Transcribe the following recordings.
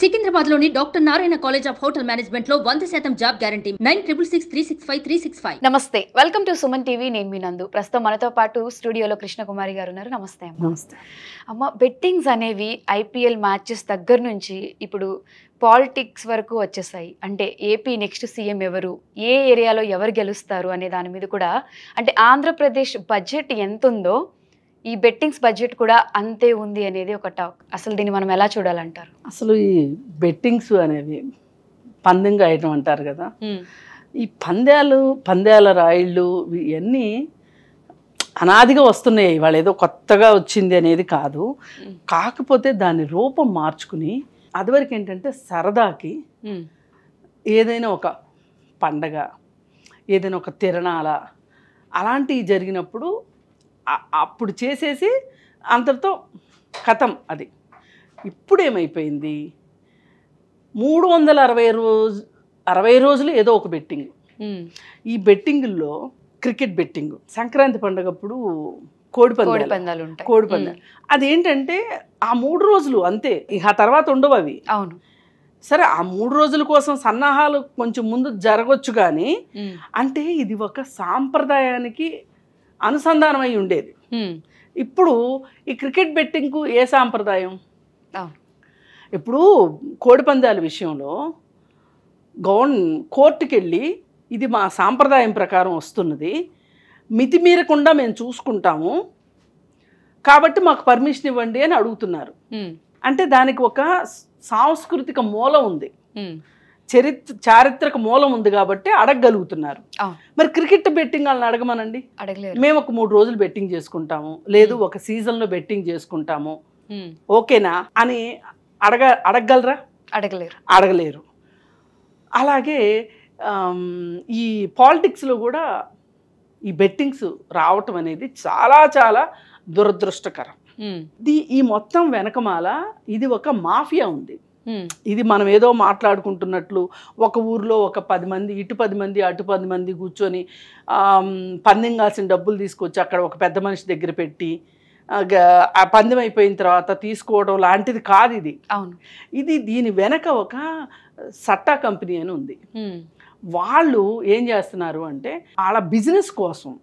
సికింద్రాబాద్లోని Doctor Narayana College of Hotel Management లో 100% job guarantee 966365 నమస్తే, welcome to Suman TV. నేను మీ నందు. ప్రస్తుతం మనతో పాటు స్టూడియోలో కృష్ణకుమారి గారు ఉన్నారు. నమస్తే అమ్మ. నమస్తే అమ్మ, బెట్టింగ్స్ అనేవి ఐపీఎల్ మ్యాచెస్ దగ్గర నుంచి ఇప్పుడు పాలిటిక్స్ వరకు వచ్చేసాయి. అంటే ఏపీ నెక్స్ట్ సీఎం ఎవరు, ఏ ఏరియాలో ఎవరు గెలుస్తారు అనే దాని మీద కూడా, అంటే ఆంధ్రప్రదేశ్ బడ్జెట్ ఎంత ఉందో ఈ బెట్టింగ్స్ బడ్జెట్ కూడా అంతే ఉంది అనేది ఒక టాక్. అసలు దీన్ని మనం ఎలా చూడాలంటారు? అసలు ఈ బెట్టింగ్స్ అనేవి పందెంగా వేయటం అంటారు కదా, ఈ పందాల రాయిళ్ళు ఇవన్నీ అనాదిగా వస్తున్నాయి. వాళ్ళు ఏదో కొత్తగా వచ్చింది అనేది కాదు. కాకపోతే దాని రూపం మార్చుకుని అదివరకు ఏంటంటే సరదాకి ఏదైనా ఒక పండగ, ఏదైనా ఒక తిరణాల అలాంటివి జరిగినప్పుడు అప్పుడు చేసేసి అంతటితో కథం. అది ఇప్పుడు ఏమైపోయింది, 360 రోజులు ఏదో ఒక బెట్టింగ్. ఈ బెట్టింగుల్లో క్రికెట్ బెట్టింగ్, సంక్రాంతి పండుగప్పుడు కోడి పందాలు ఉంటాయి. అదేంటంటే ఆ 3 రోజులు అంతే, ఇక ఆ తర్వాత ఉండవు అవి. అవును, సరే, ఆ 3 రోజుల కోసం సన్నాహాలు కొంచెం ముందు జరగవచ్చు, కానీ అంటే ఇది ఒక సాంప్రదాయానికి అనుసంధానం అయి ఉండేది. ఇప్పుడు ఈ క్రికెట్ బెట్టింగ్కు ఏ సాంప్రదాయం? ఇప్పుడు కోడిపందాల విషయంలో కోర్టుకి వెళ్ళి ఇది మా సాంప్రదాయం ప్రకారం వస్తున్నది, మితిమీరకుండా మేము చూసుకుంటాము కాబట్టి మాకు పర్మిషన్ ఇవ్వండి అని అడుగుతున్నారు. అంటే దానికి ఒక సాంస్కృతిక మూలం ఉంది, చారిత్రక మూలం ఉంది కాబట్టి అడగగలుగుతున్నారు. మరి క్రికెట్ బెట్టింగ్ వాళ్ళని అడగమనండి, మేము ఒక 3 రోజులు బెట్టింగ్ చేసుకుంటాము, లేదు ఒక సీజన్లో బెట్టింగ్ చేసుకుంటాము, ఓకేనా అని అడగగలరా? అడగలేరు. అలాగే ఈ పాలిటిక్స్లో కూడా ఈ బెట్టింగ్స్ రావటం అనేది చాలా చాలా దురదృష్టకరం. ఈ మొత్తం వెనకమాల ఇది ఒక మాఫియా ఉంది. ఇది మనం ఏదో మాట్లాడుకుంటున్నట్లు ఒక ఊర్లో ఒక 10 మంది, ఇటు 10 మంది అటు 10 మంది కూర్చొని పందెం కాసిన డబ్బులు తీసుకొచ్చి అక్కడ ఒక పెద్ద మనిషి దగ్గర పెట్టి ఆ పందెం అయిపోయిన తర్వాత తీసుకోవడం లాంటిది కాదు ఇది. దీని వెనక ఒక సట్టా కంపెనీ అని ఉంది. వాళ్ళు ఏం చేస్తున్నారు అంటే వాళ్ళ బిజినెస్ కోసం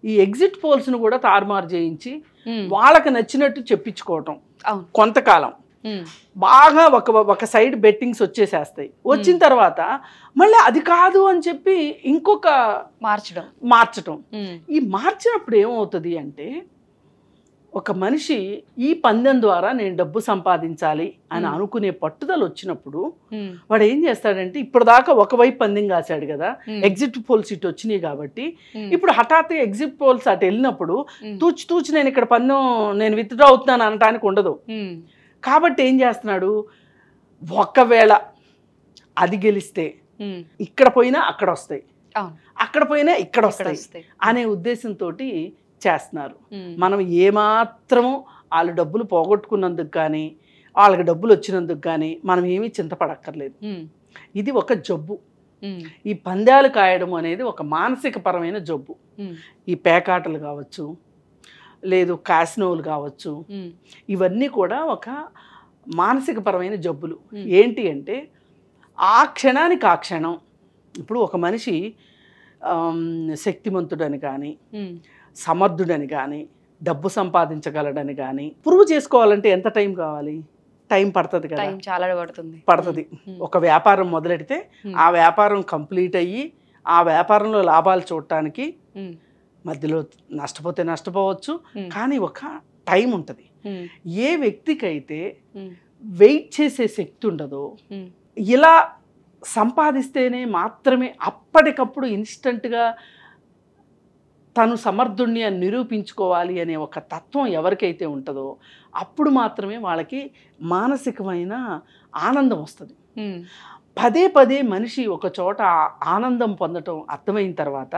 ఈ ఎగ్జిట్ పోల్స్ను కూడా తారుమారు చేయించి వాళ్ళకి నచ్చినట్టు చెప్పించుకోవటం. కొంతకాలం బాగా ఒక సైడ్ బెట్టింగ్స్ వచ్చేసేస్తాయి. వచ్చిన తర్వాత మళ్ళీ అది కాదు అని చెప్పి ఇంకొక మార్చడం. ఈ మార్చినప్పుడు ఏమవుతుంది అంటే, ఒక మనిషి ఈ పందెం ద్వారా నేను డబ్బు సంపాదించాలి అని అనుకునే పట్టుదల వచ్చినప్పుడు వాడు ఏం చేస్తాడంటే, ఇప్పుడు దాకా ఒకవైపు పందెం కాశాడు కదా, ఎగ్జిట్ పోల్స్ ఇటు వచ్చినాయి కాబట్టి ఇప్పుడు హఠాత్తుగా ఎగ్జిట్ పోల్స్ అటు వెళ్ళినప్పుడు తూచి నేను ఇక్కడ పందెం నేను విత్డ్రా అవుతున్నాను అనటానికి ఉండదు. కాబట్టి ఏం చేస్తున్నాడు, ఒకవేళ అది గెలిస్తే ఇక్కడ పోయినా అక్కడ వస్తాయి, అక్కడ పోయినా ఇక్కడ వస్తాయి అనే ఉద్దేశంతో చేస్తున్నారు. మనం ఏమాత్రము వాళ్ళు డబ్బులు పోగొట్టుకున్నందుకు కానీ వాళ్ళకి డబ్బులు వచ్చినందుకు కానీ మనం ఏమీ చింతపడక్కర్లేదు. ఇది ఒక జబ్బు. ఈ పందాలు కాయడం అనేది ఒక మానసిక పరమైన జబ్బు. ఈ పేకాటలు కావచ్చు, లేదు కాసినోలు కావచ్చు, ఇవన్నీ కూడా ఒక మానసిక పరమైన జబ్బులు. ఏంటి అంటే ఆ క్షణానికి ఆ క్షణం, ఇప్పుడు ఒక మనిషి శక్తిమంతుడని కానీ సమర్థుడని కానీ డబ్బు సంపాదించగలడని కానీ ప్రూవ్ చేసుకోవాలంటే ఎంత టైం కావాలి? టైం పడుతుంది కదా, చాలా పడుతుంది. ఒక వ్యాపారం మొదలెడితే ఆ వ్యాపారం కంప్లీట్ అయ్యి ఆ వ్యాపారంలో లాభాలు చూడటానికి మధ్యలో నష్టపోతే నష్టపోవచ్చు, కానీ ఒక టైం ఉంటుంది. ఏ వ్యక్తికైతే వెయిట్ చేసే శక్తి ఉండదో, ఇలా సంపాదిస్తేనే మాత్రమే అప్పటికప్పుడు ఇన్స్టంట్గా తను సమర్థుణ్ణి అని నిరూపించుకోవాలి అనే ఒక తత్వం ఎవరికైతే ఉంటుందో అప్పుడు మాత్రమే వాళ్ళకి మానసికమైన ఆనందం వస్తుంది. పదే పదే మనిషి ఒక చోట ఆనందం పొందటం అర్థమైన తర్వాత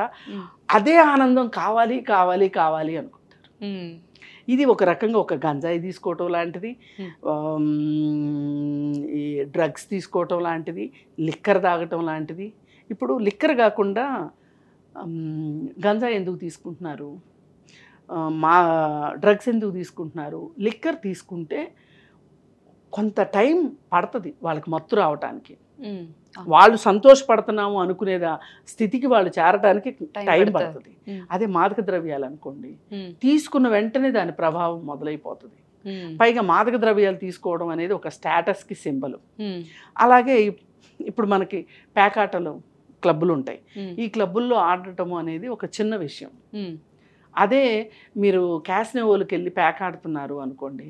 అదే ఆనందం కావాలి కావాలి కావాలి అనుకుంటారు. ఇది ఒక రకంగా ఒక గంజాయి తీసుకోవటం లాంటిది, ఈ డ్రగ్స్ తీసుకోవటం లాంటిది, లిక్కర్ తాగటం లాంటిది. ఇప్పుడు లిక్కర్ కాకుండా గంజాయి ఎందుకు తీసుకుంటున్నారు, మా డ్రగ్స్ ఎందుకు తీసుకుంటున్నారు? లిక్కర్ తీసుకుంటే కొంత టైం పడుతుంది వాళ్ళకి మత్తు రావటానికి. వాళ్ళు సంతోషపడుతున్నాము అనుకునేదా స్థితికి వాళ్ళు చేరడానికి టైం పడుతుంది. అదే మాదక ద్రవ్యాలు అనుకోండి, తీసుకున్న వెంటనే దాని ప్రభావం మొదలైపోతుంది. పైగా మాదక ద్రవ్యాలు తీసుకోవడం అనేది ఒక స్టేటస్కి సింబల్. అలాగే ఇప్పుడు మనకి పేకాటలు క్లబ్బులు ఉంటాయి. ఈ క్లబ్బుల్లో ఆడటము అనేది ఒక చిన్న విషయం. అదే మీరు క్యాసినోకి వెళ్ళి పేకాడుతున్నారు అనుకోండి,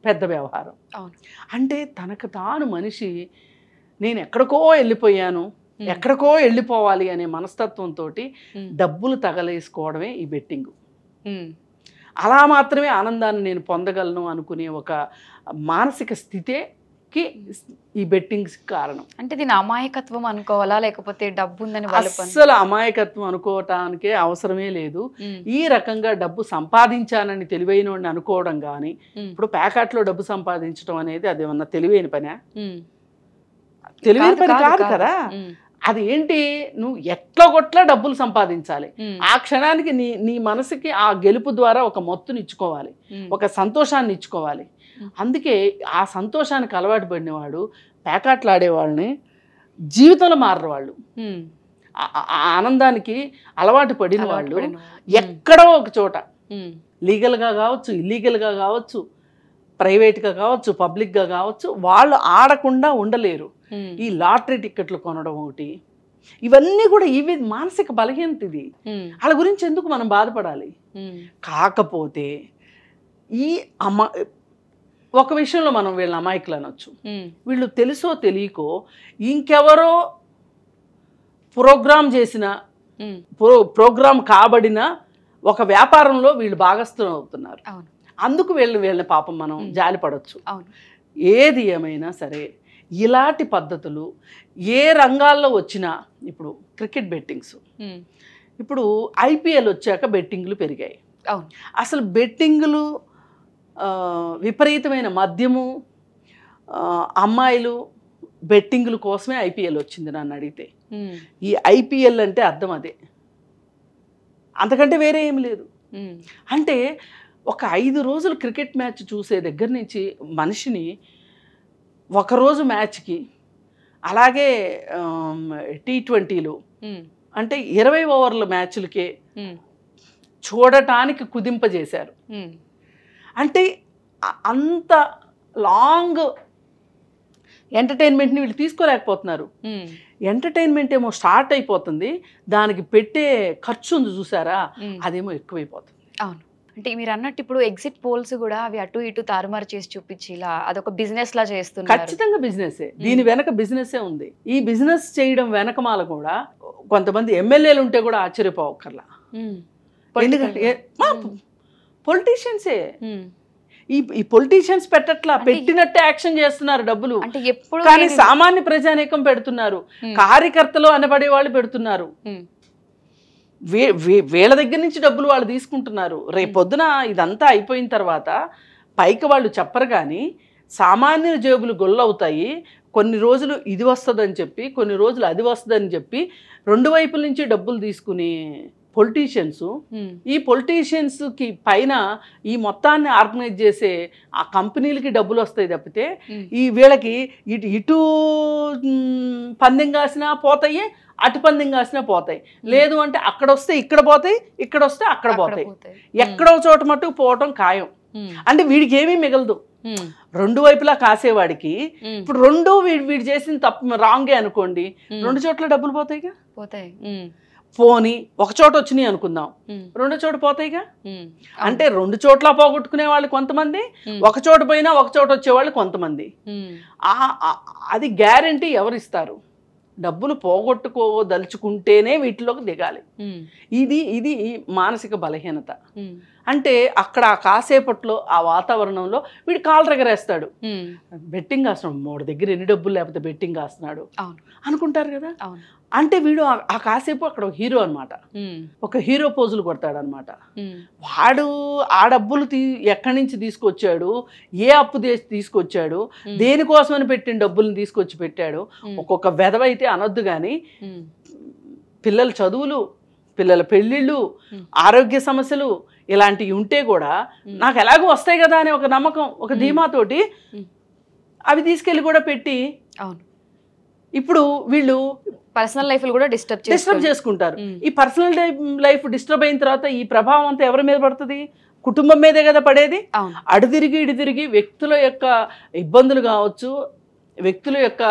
పెద్ద వ్యవహారం. అంటే తనకు తాను మనిషి నేను ఎక్కడికో వెళ్ళిపోయాను, ఎక్కడికో వెళ్ళిపోవాలి అనే మనస్తత్వంతో డబ్బులు తగలేసుకోవడమే ఈ బెట్టింగ్. అలా మాత్రమే ఆనందాన్ని నేను పొందగలను అనుకునే ఒక మానసిక స్థితికి ఈ బెట్టింగ్స్ కారణం. అంటే దీని అమాయకత్వం అనుకోవాలా, లేకపోతే డబ్బు ఉందని? అస్సలు అమాయకత్వం అనుకోవటానికే అవసరమే లేదు. ఈ రకంగా డబ్బు సంపాదించానని తెలివైన వాడిని అనుకోవడం కానీ, ఇప్పుడు ప్యాకెట్లో డబ్బు సంపాదించడం అనేది అది ఏమన్నా తెలివైన పనా? తెలివైన పని కాదు కదా. అది ఏంటి, నువ్వు ఎట్లా కొట్లా డబ్బులు సంపాదించాలి. ఆ క్షణానికి నీ మనసుకి ఆ గెలుపు ద్వారా ఒక మత్తునిచ్చుకోవాలి, ఒక సంతోషాన్ని ఇచ్చుకోవాలి. అందుకే ఆ సంతోషానికి అలవాటు పడినవాడు, పేకాట్లాడేవాళ్ళని జీవితంలో మారరు వాళ్ళు. ఆ ఆనందానికి అలవాటు పడిన వాళ్ళు ఎక్కడో ఒక చోట, లీగల్గా కావచ్చు, ఇల్లీగల్గా కావచ్చు, ప్రైవేట్గా కావచ్చు, పబ్లిక్గా కావచ్చు, వాళ్ళు ఆడకుండా ఉండలేరు. ఈ లాటరీ టికెట్లు కొనడం ఒకటి, ఇవన్నీ కూడా ఇవి మానసిక బలహీనత. ఇది వాళ్ళ గురించి ఎందుకు మనం బాధపడాలి? కాకపోతే ఈ ఒక విషయంలో మనం వీళ్ళని అమాయకులు అనొచ్చు. వీళ్ళు తెలుసో తెలియకో ఇంకెవరో ప్రోగ్రామ్ చేసిన, ప్రోగ్రామ్ కాబడిన ఒక వ్యాపారంలో వీళ్ళు భాగస్థులు అవుతున్నారు. అందుకు వీళ్ళని పాపం మనం జాలిపడవచ్చు. ఏది ఏమైనా సరే ఇలాంటి పద్ధతులు ఏ రంగాల్లో వచ్చినా, ఇప్పుడు క్రికెట్ బెట్టింగ్స్, ఇప్పుడు ఐపీఎల్ వచ్చాక బెట్టింగ్లు పెరిగాయి. అసలు బెట్టింగ్లు విపరీతమైన మద్యము, అమ్మాయిలు బెట్టింగ్ల కోసమే ఐపీఎల్ వచ్చింది నన్ను అడిగితే. ఈ ఐపీఎల్ అంటే అర్థం అదే, అంతకంటే వేరే ఏం లేదు. అంటే ఒక 5 రోజులు క్రికెట్ మ్యాచ్ చూసే దగ్గర నుంచి మనిషిని ఒకరోజు మ్యాచ్కి, అలాగే T20లు అంటే 20 ఓవర్ల మ్యాచ్లకే చూడటానికి కుదింపజేశారు. అంటే అంత లాంగ్ ఎంటర్టైన్మెంట్ని వీళ్ళు తీసుకోలేకపోతున్నారు. ఎంటర్టైన్మెంట్ ఏమో స్టార్ట్ అయిపోతుంది, దానికి పెట్టే ఖర్చు ఉంది చూసారా, అదేమో ఎక్కువైపోతుంది. అవును, అంటే మీరు అన్నట్టు ఇప్పుడు ఎగ్జిట్ పోల్స్ కూడా అవి అటు ఇటు తారుమారు చేసి చూపించి ఇలా అదొక బిజినెస్ లా చేస్తున్నారు. ఖచ్చితంగా బిజినెస్, దీని వెనక బిజినెస్సే ఉంది. ఈ బిజినెస్ చేయడం వెనకమాల కూడా కొంతమంది ఎమ్మెల్యేలు ఉంటే కూడా ఆశ్చర్యపోవక్కర్లా. ఎందుకంటే పొలిటీషియన్సే, ఈ పొలిటీషియన్స్ పెట్టట్లా, పెట్టినట్టే యాక్షన్ చేస్తున్నారు డబ్బులు. కానీ సామాన్య ప్రజానీకం పెడుతున్నారు, కార్యకర్తలు అనబడే వాళ్ళు పెడుతున్నారు. వీళ్ళ దగ్గర నుంచి డబ్బులు వాళ్ళు తీసుకుంటున్నారు. రేపొద్దున ఇదంతా అయిపోయిన తర్వాత పైకి వాళ్ళు చెప్పరు, కానీ సామాన్యుల జేబులు గొల్లవుతాయి. కొన్ని రోజులు ఇది వస్తుందని చెప్పి, కొన్ని రోజులు అది వస్తుందని చెప్పి 2 వైపుల నుంచి డబ్బులు తీసుకుని పొలిటీషియన్స్, ఈ పొలిటీషియన్స్కి పైన ఈ మొత్తాన్ని ఆర్గనైజ్ చేసే ఆ కంపెనీలకి డబ్బులు వస్తాయి తప్పితే ఈ వీళ్ళకి ఇటు పందెం కాసినా పోతాయి, అటు పందెం కాసినా పోతాయి. లేదు అంటే అక్కడ వస్తే ఇక్కడ పోతాయి, ఇక్కడ వస్తే అక్కడ పోతాయి. ఎక్కడో చోట మట్టుకు పోవటం ఖాయం. అంటే వీడికి ఏమీ మిగలదు. 2 వైపులా కాసేవాడికి ఇప్పుడు 2 వీడు చేసిన తప్పు రాంగే అనుకోండి, 2 చోట్ల డబ్బులు పోతాయిగా. పోని ఒక చోట వచ్చినాయి అనుకుందాం, 2 చోట పోతాయిగా. అంటే 2 చోట్ల పోగొట్టుకునే వాళ్ళు కొంతమంది, ఒక చోట పోయినా ఒక చోట వచ్చేవాళ్ళు కొంతమంది. అది గ్యారంటీ ఎవరిస్తారు? డబ్బులు పోగొట్టుకోదలుచుకుంటేనే వీటిలోకి దిగాలి. ఇది మానసిక బలహీనత. అంటే అక్కడ కాసేపట్లో ఆ వాతావరణంలో వీడు కాలు ఎగరేస్తాడు. బెట్టింగ్ కాస్తున్నాడు, 3 దగ్గర ఎన్ని డబ్బులు లేకపోతే బెట్టింగ్ కాస్తున్నాడు అనుకుంటారు కదా. అంటే వీడు ఆ కాసేపు అక్కడ ఒక హీరో అనమాట, ఒక హీరో పోజులు కొడతాడు అనమాట. వాడు ఆ డబ్బులు ఎక్కడి నుంచి తీసుకొచ్చాడు, ఏ అప్పు తీసుకొచ్చాడు, దేనికోసమని పెట్టిన డబ్బులను తీసుకొచ్చి పెట్టాడు. ఒక్కొక్క వెధవైతే అనొద్దు కానీ పిల్లల చదువులు, పిల్లల పెళ్ళిళ్ళు, ఆరోగ్య సమస్యలు ఇలాంటివి ఉంటే కూడా నాకు ఎలాగో వస్తాయి కదా అనే ఒక నమ్మకం, ఒక ధీమాతోటి అవి తీసుకెళ్ళి కూడా పెట్టి అవును ఇప్పుడు వీళ్ళు పర్సనల్ లైఫ్ కూడా డిస్టర్బ్ చేసుకుంటారు. ఈ పర్సనల్ లైఫ్ డిస్టర్బ్ అయిన తర్వాత ఈ ప్రభావం అంతా ఎవరి మీద పడుతుంది? కుటుంబం మీదే కదా పడేది. అడు తిరిగి వ్యక్తుల యొక్క ఇబ్బందులు కావచ్చు, వ్యక్తుల యొక్క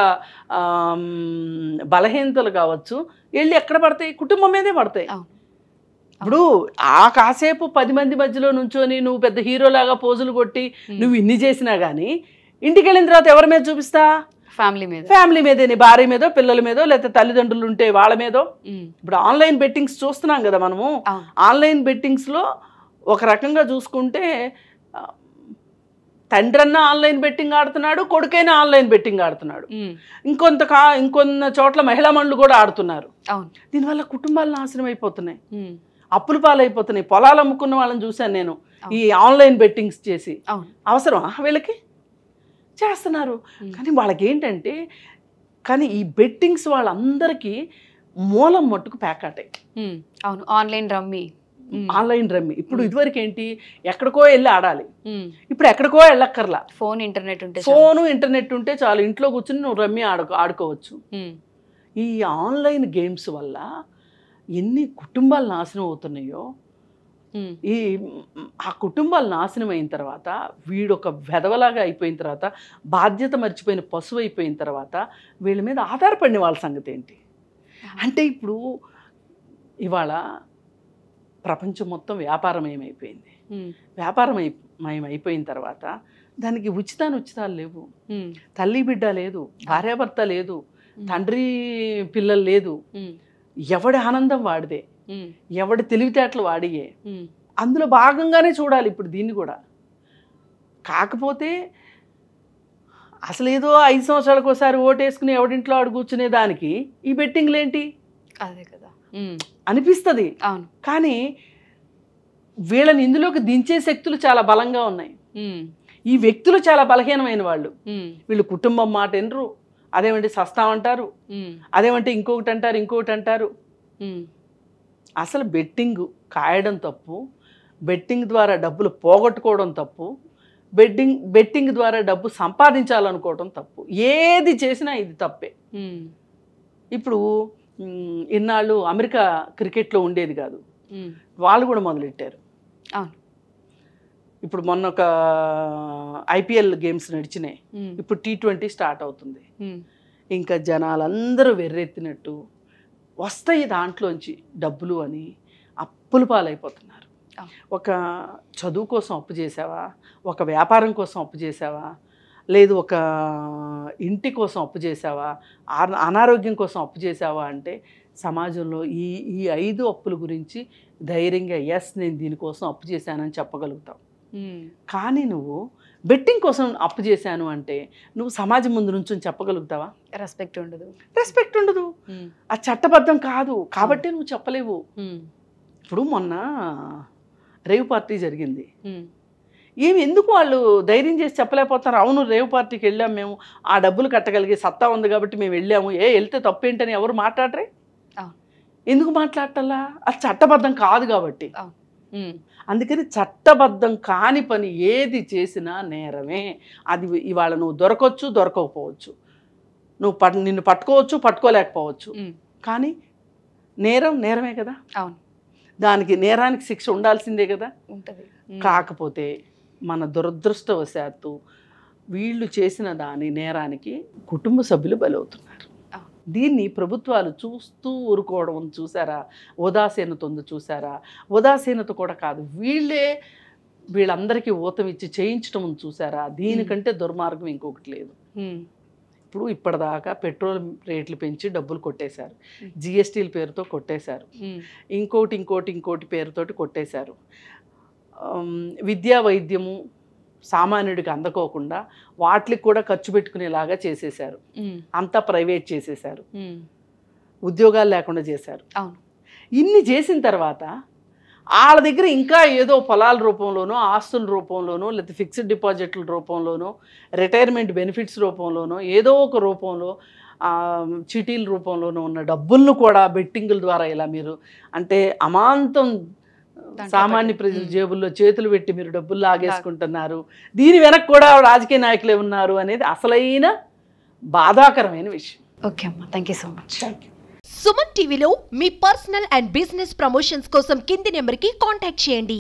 బలహీనతలు కావచ్చు, వెళ్ళి ఎక్కడ పడతాయి? కుటుంబం మీదే పడతాయి. ఇప్పుడు ఆ కాసేపు 10 మంది మధ్యలో నుంచొని నువ్వు పెద్ద హీరోలాగా పోజులు కొట్టి నువ్వు ఇన్ని చేసినా కానీ ఇంటికి వెళ్ళిన తర్వాత ఎవరి మీద చూపిస్తా? ఫ్యామిలీ మీదే, నీ భార్య మీదో, పిల్లల మీదో, లేకపోతే తల్లిదండ్రులు ఉంటే వాళ్ళ మీదో. ఇప్పుడు ఆన్లైన్ బెట్టింగ్స్ చూస్తున్నాం కదా మనము. ఆన్లైన్ బెట్టింగ్స్లో ఒక రకంగా చూసుకుంటే తండ్రన్నా ఆన్లైన్ బెట్టింగ్ ఆడుతున్నాడు, కొడుకైనా ఆన్లైన్ బెట్టింగ్ ఆడుతున్నాడు, ఇంకొన్న చోట్ల మహిళా మనులు కూడా ఆడుతున్నారు. దీనివల్ల కుటుంబాలు నాశనం అయిపోతున్నాయి, అప్పులు పాలైపోతున్నాయి. పొలాలు అమ్ముకున్న వాళ్ళని చూశాను నేను ఈ ఆన్లైన్ బెట్టింగ్స్ చేసి. అవసరమా వీళ్ళకి? చేస్తున్నారు. కానీ వాళ్ళకి ఏంటంటే, కానీ ఈ బెట్టింగ్స్ వాళ్ళందరికీ మూలం మట్టుకు ప్యాకాటే. అవును, ఆన్లైన్ రమ్మీ. ఇప్పుడు ఇదివరకు ఏంటి, ఎక్కడికో వెళ్ళి ఆడాలి, ఇప్పుడు ఎక్కడికో వెళ్ళక్కర్లా. ఫోను ఇంటర్నెట్ ఉంటే చాలు, ఇంట్లో కూర్చుని నువ్వు రమ్మీ ఆడుకోవచ్చు. ఈ ఆన్లైన్ గేమ్స్ వల్ల ఎన్ని కుటుంబాలు నాశనం అవుతున్నాయో, ఆ కుటుంబాలు నాశనం అయిన తర్వాత వీడొక వెధవలాగా అయిపోయిన తర్వాత, బాధ్యత మర్చిపోయిన పశువు అయిపోయిన తర్వాత వీళ్ళ మీద ఆధారపడిన వాళ్ళ సంగతి ఏంటి అంటే, ఇప్పుడు ఇవాళ ప్రపంచం మొత్తం వ్యాపారమయమైపోయింది. వ్యాపారమయమైపోయిన తర్వాత దానికి ఉచితాలు లేవు. తల్లి బిడ్డ లేదు, భార్యాభర్త లేదు, తండ్రి పిల్లలు లేదు. ఎవడి ఆనందం వాడిదే, ఎవడి తెలివితేటలు వాడియే. అందులో భాగంగానే చూడాలి ఇప్పుడు దీన్ని కూడా. కాకపోతే అసలు ఏదో 5 సంవత్సరాలకు ఒకసారి ఓటేసుకుని ఎవడింట్లో ఆడు కూర్చునే దానికి ఈ బెట్టింగ్లు ఏంటి అదే కదా అనిపిస్తుంది. కానీ వీళ్ళని ఇందులోకి దించే శక్తులు చాలా బలంగా ఉన్నాయి. ఈ వ్యక్తులు చాలా బలహీనమైన వాళ్ళు. వీళ్ళు కుటుంబం మాట ఎనరు, అదేమంటే సస్తామంటారు, అదేమంటే ఇంకొకటి అంటారు. అసలు బెట్టింగ్ కాయడం తప్పు, బెట్టింగ్ ద్వారా డబ్బులు పోగొట్టుకోవడం తప్పు, బెట్టింగ్ ద్వారా డబ్బు సంపాదించాలనుకోవడం తప్పు. ఏది చేసినా ఇది తప్పే. ఇప్పుడు ఇన్నాళ్ళు అమెరికా క్రికెట్లో ఉండేది కాదు, వాళ్ళు కూడా మొదలెట్టారు. ఇప్పుడు మొన్న ఒక ఐపీఎల్ గేమ్స్ నడిచినాయి, ఇప్పుడు T20 స్టార్ట్ అవుతుంది. ఇంకా జనాలందరూ వెర్రెత్తినట్టు వస్తాయి దాంట్లోంచి డబ్బులు అని అప్పుల పాలైపోతున్నారు. ఒక చదువు కోసం అప్పు చేసావా, ఒక వ్యాపారం కోసం అప్పు చేసావా, లేదు ఒక ఇంటి కోసం అప్పు చేసావా, అనారోగ్యం కోసం అప్పు చేసావా అంటే సమాజంలో ఈ 5 అప్పుల గురించి ధైర్యంగా నేను దీనికోసం అప్పు చేశానని చెప్పగలుగుతావు. కానీ నువ్వు బెట్టింగ్ కోసం అప్పు చేశాను అంటే నువ్వు సమాజం ముందు నుంచి చెప్పగలుగుతావా? రెస్పెక్ట్ ఉండదు. అది చట్టబద్ధం కాదు కాబట్టి నువ్వు చెప్పలేవు. ఇప్పుడు మొన్న రేవ్ పార్టీ జరిగింది. ఎందుకు వాళ్ళు ధైర్యం చేసి చెప్పలేకపోతున్నారు? అవును, రేవ్ పార్టీకి వెళ్ళాము మేము, ఆ డబ్బులు కట్టగలిగే సత్తా ఉంది కాబట్టి మేము వెళ్ళాము, వెళ్తే తప్పేంటని ఎవరు మాట్లాడరే? ఎందుకు మాట్లాడటల్లా? అది చట్టబద్ధం కాదు కాబట్టి. అందుకని చట్టబద్ధం కాని పని ఏది చేసినా నేరమే. అది ఇవాళ నువ్వు దొరకవచ్చు, దొరకకపోవచ్చు, నిన్ను పట్టుకోవచ్చు, పట్టుకోలేకపోవచ్చు, కానీ నేరమే కదా. దానికి నేరానికి శిక్ష ఉండాల్సిందే కదా. కాకపోతే మన దురదృష్టవశాత్తు వీళ్ళు చేసిన నేరానికి కుటుంబ సభ్యులు బలవుతున్నారు. దీన్ని ప్రభుత్వాలు చూస్తూ ఊరుకోవడం చూసారా? ఉదాసీనత ఉంది చూసారా? ఉదాసీనత కూడా కాదు, వీళ్ళందరికీ ఊతమిచ్చి చేయించడం చూసారా? దీనికంటే దుర్మార్గం ఇంకొకటి లేదు. ఇప్పుడు ఇప్పటిదాకా పెట్రోల్ రేట్లు పెంచి డబ్బులు కొట్టేశారు, జిఎస్టీల పేరుతో కొట్టేశారు, ఇంకోటి పేరుతోటి కొట్టేశారు. విద్యా వైద్యము సామాన్యుడికి అందకోకుండా వాటికి కూడా ఖర్చు పెట్టుకునేలాగా చేసేశారు. అంతా ప్రైవేట్ చేసేశారు, ఉద్యోగాలు లేకుండా చేశారు. ఇన్ని చేసిన తర్వాత వాళ్ళ దగ్గర ఇంకా ఏదో పొలాల రూపంలోనో, ఆస్తుల రూపంలోనో, లేకపోతే ఫిక్స్డ్ డిపాజిట్ల రూపంలోనో, రిటైర్మెంట్ బెనిఫిట్స్ రూపంలోనో, ఏదో ఒక రూపంలో చీటీల రూపంలోనో ఉన్న డబ్బులను కూడా బెట్టింగుల ద్వారా ఇలా మీరు అంటే అమాంతం సామాన్య ప్రజల జేబుల్లో చేతులు పెట్టి మీరు డబ్బులు లాగేసుకుంటున్నారు, దీని వెనక కూడా రాజకీయ నాయకులే ఉన్నారు అనేది అసలైన బాధాకరమైన విషయం. ఓకే అమ్మా, thank you so much. Thank you. Suman టీవీలో మీ పర్సనల్ అండ్ బిజినెస్ ప్రమోషన్స్ కోసం కింది నెంబర్కి కాంటాక్ట్ చేయండి.